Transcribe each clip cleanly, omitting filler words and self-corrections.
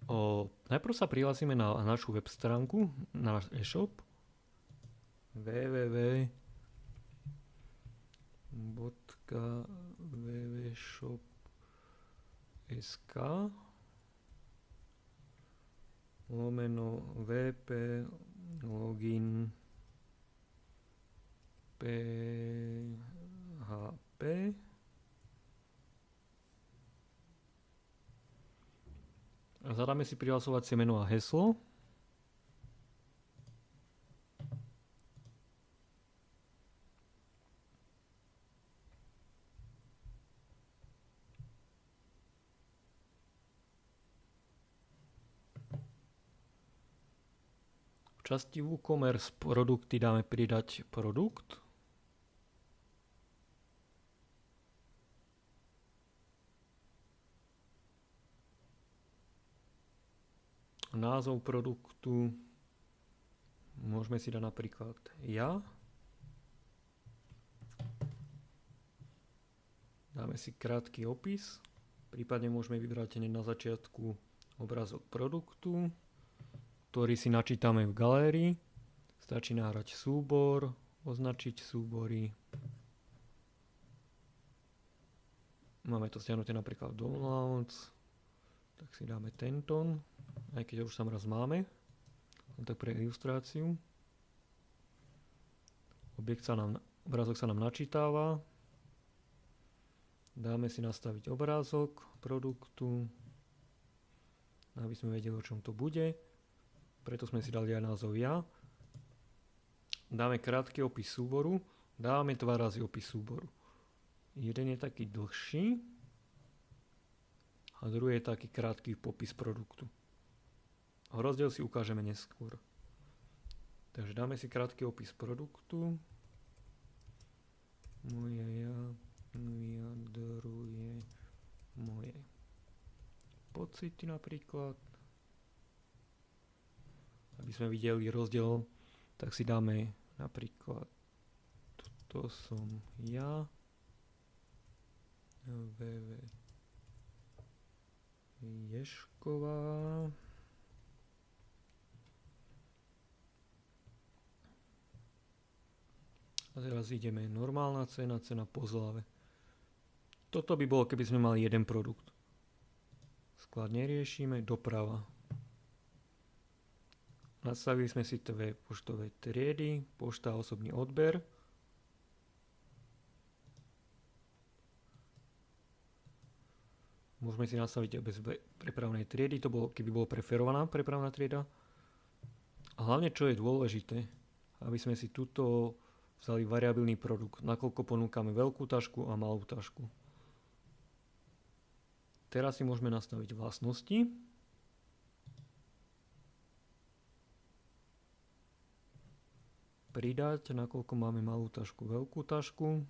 Najprv sa prihlásime na našu web stránku, na náš e-shop www.wwshop.sk /vp login php a zadáme si prihlasovacie meno a heslo. V časti WooCommerce produkty dáme pridať produkt. Názov produktu môžeme si dať napríklad ja. Dáme si krátky opis. Prípadne môžeme vybrať hneď na začiatku obrázok produktu, ktorý si načítame v galérii. Stačí nahrať súbor, označiť súbory. Máme to stiahnuté napríklad downloads, tak si dáme tento, aj keď už tam raz máme, tak pre ilustráciu. Obrázok sa nám načítava. Dáme si nastaviť obrázok produktu, aby sme vedeli, o čom to bude. Preto sme si dali aj názov ja. Dáme krátky opis súboru. Dáme 2 razy opis súboru. Jeden je taký dlhší a druhý je taký krátky popis produktu. Rozdiel si ukážeme neskôr. Takže dáme si krátky opis produktu. Moje ja vyjadruje moje pocity napríklad. Aby sme videli rozdiel, tak si dáme napríklad toto som ja, Ješková. A teraz ideme normálna cena, cena po zľave. Toto by bolo, keby sme mali jeden produkt. Sklad neriešime, doprava. Nastavili sme si 2 poštové triedy, pošta a osobný odber. Môžeme si nastaviť bez prepravnej triedy, to bolo, keby bola preferovaná prepravná trieda. A hlavne, čo je dôležité, aby sme si tuto vzali variabilný produkt, nakoľko ponúkame veľkú tašku a malú tašku. Teraz si môžeme nastaviť vlastnosti. Pridať, nakoľko máme malú tašku, veľkú tašku.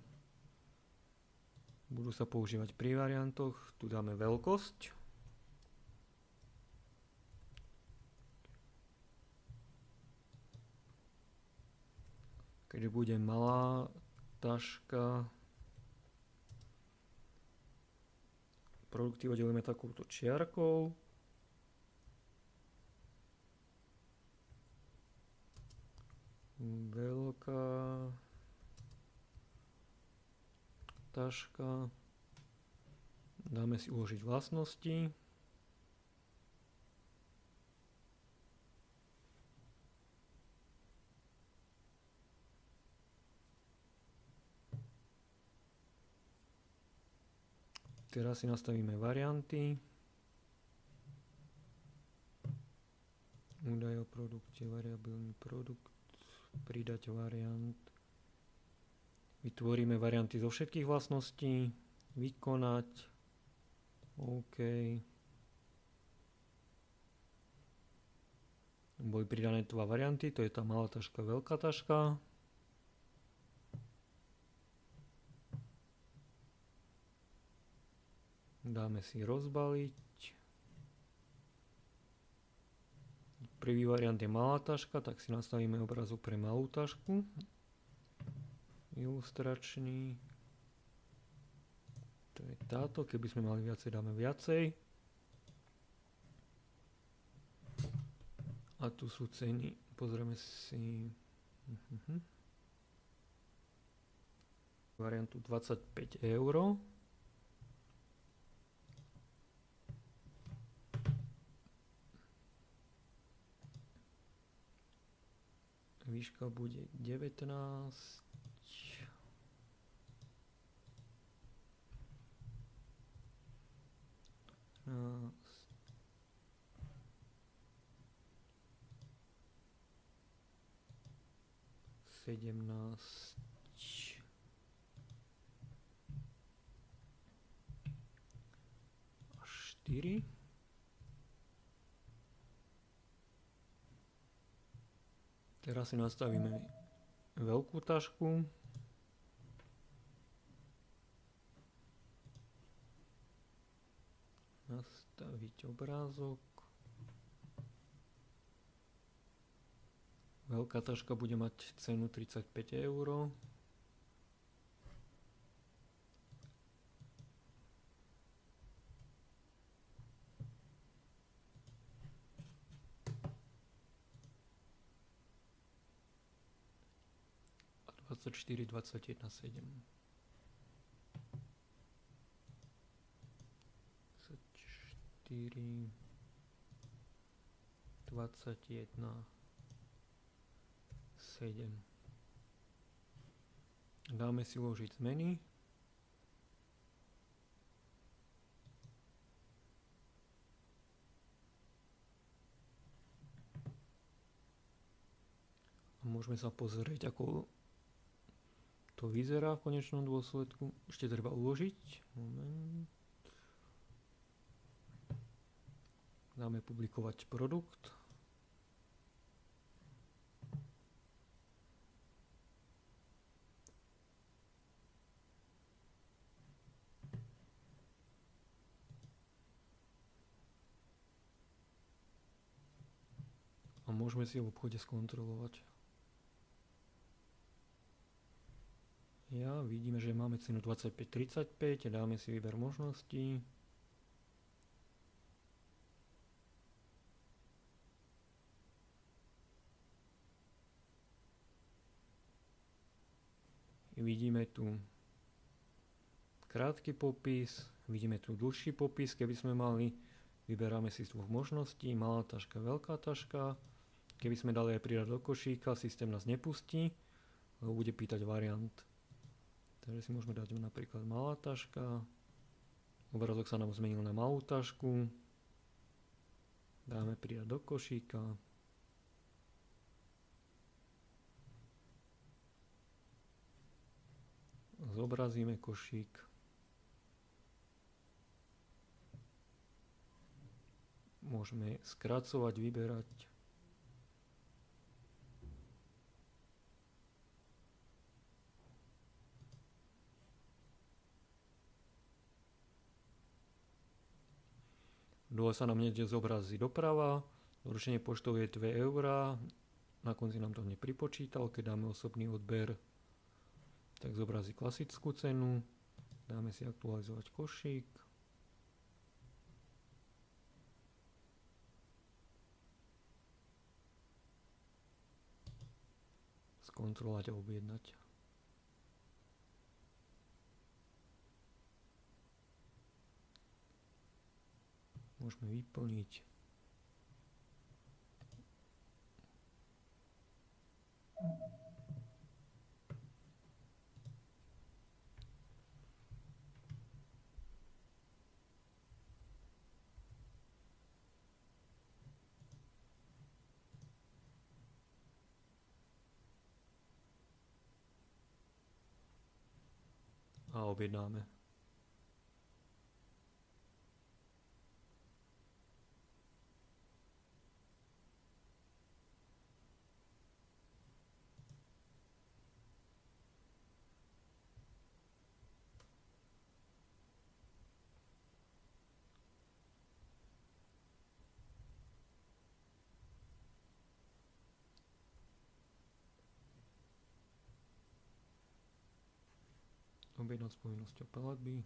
Budú sa používať pri variantoch. Tu dáme veľkosť. Keďže bude malá taška, produkty oddelíme takouto čiarkou. Veľká taška. Dáme si uložiť vlastnosti. Teraz si nastavíme varianty. Údaj o produkte, variabilný produkt, pridať variant. Vytvoríme varianty zo všetkých vlastností, vykonať, OK. Boli pridané 2 varianty, to je tá malá taška, veľká taška. Dáme si rozbaliť. Prvý variant je malá taška, tak si nastavíme obrazok pre malú tašku. Ilustračný. To je táto, keby sme mali viacej, dáme viacej. A tu sú ceny, pozrieme si variantu 25 €. Výška bude 19. 17 a 4. Teraz si nastavíme veľkú tašku. Nastaviť obrázok. Veľká taška bude mať cenu 35 €. A 24, 21, 7. 24, 21, 7. Dáme si uložiť zmeny. A môžeme sa pozrieť, ako to vyzerá v konečnom dôsledku. Ešte treba uložiť. Moment. Dáme publikovať produkt. A môžeme si v obchode skontrolovať. Vidíme, že máme cenu 25,35, dáme si výber možností. Vidíme tu krátky popis, vidíme tu dlhší popis, keby sme mali, vyberáme si z dvoch možností, malá taška, veľká taška. Keby sme dali aj pridať do košíka, systém nás nepustí, lebo bude pýtať variant. Takže si môžeme dať napríklad malá taška. Obrázok sa nám zmenil na malú tašku. Dáme pridať do košíka. Zobrazíme košík. Môžeme skracovať, vyberať. Dole sa nám niekde zobrazí doprava, doručenie poštou je 2 €, na konci nám to nepripočítal, keď dáme osobný odber, tak zobrazí klasickú cenu, dáme si aktualizovať košík, skontrolovať a objednať. Môžeme vyplniť. A objednáme. Objednať s povinnosťou platby.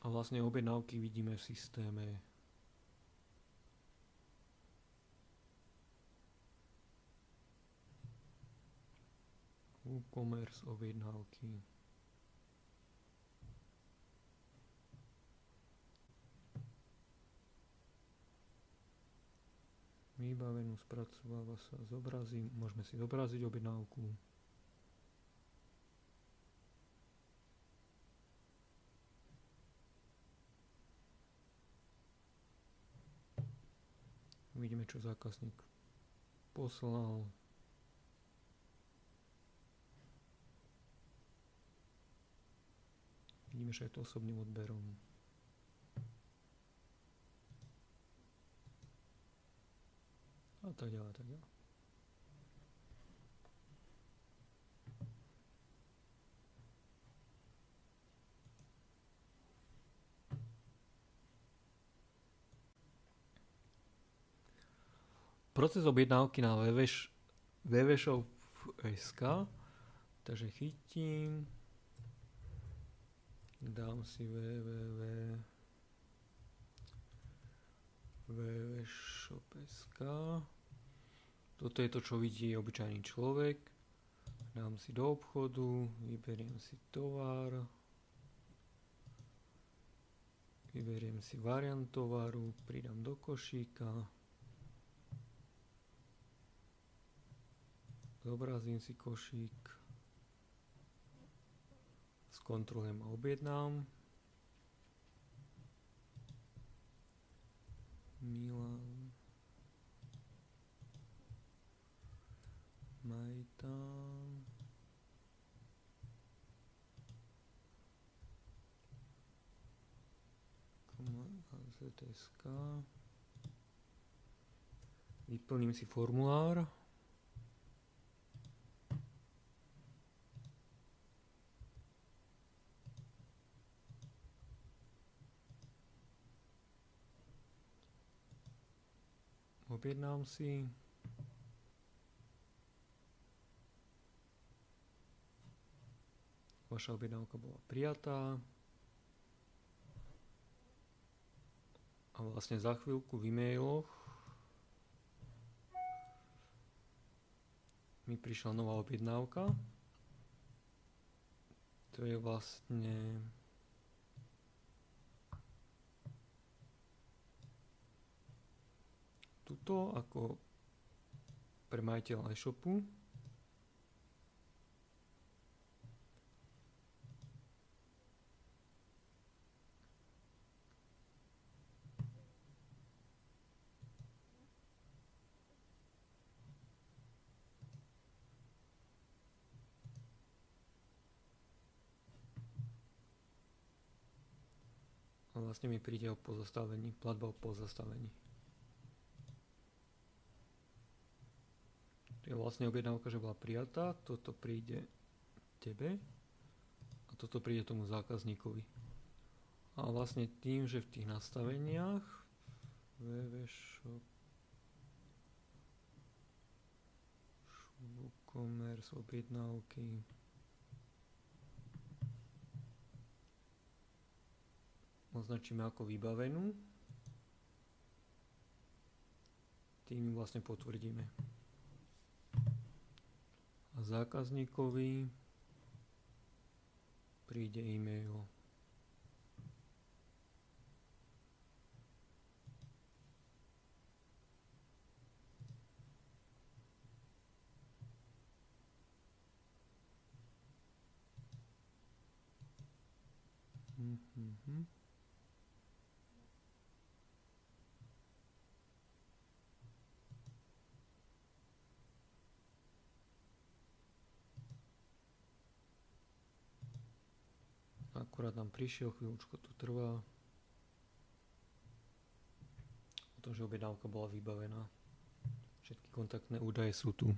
A vlastne objednávky vidíme v systéme. WooCommerce objednávky. Vybavenú, spracováva sa, zobrazí, môžeme si zobraziť objednávku. Vidíme, čo zákazník poslal. Vidíme, že je to osobným odberom. A tak ďalej, tak ďalej. Proces objednávky na www.shop.sk. Takže chytím, dám si www.shop.sk. Toto je to, čo vidí obyčajný človek. Dám si do obchodu, vyberiem si tovar, vyberiem si variant tovaru, pridám do košíka, zobrazím si košík, skontrolujem a objednám. Milan Majtán. ZSK. Vyplním si formulár. Objednám si. Vaša objednávka bola prijatá. A vlastne za chvíľku v e-mailoch mi prišla nová objednávka. To je vlastne tuto ako pre majiteľa e-shopu. A vlastne mi príde o pozastavení, platba o pozastavení. To je vlastne objednávka, že bola prijatá, toto príde tebe a toto príde tomu zákazníkovi. A vlastne tým, že v tých nastaveniach www.shop WooCommerce objednávky označíme ako vybavenú. Tým vlastne potvrdíme. A zákazníkovi príde e-mail. Akurát nám prišiel, chvíľučko to trvá. O tom, že objednávka bola vybavená. Všetky kontaktné údaje sú tu.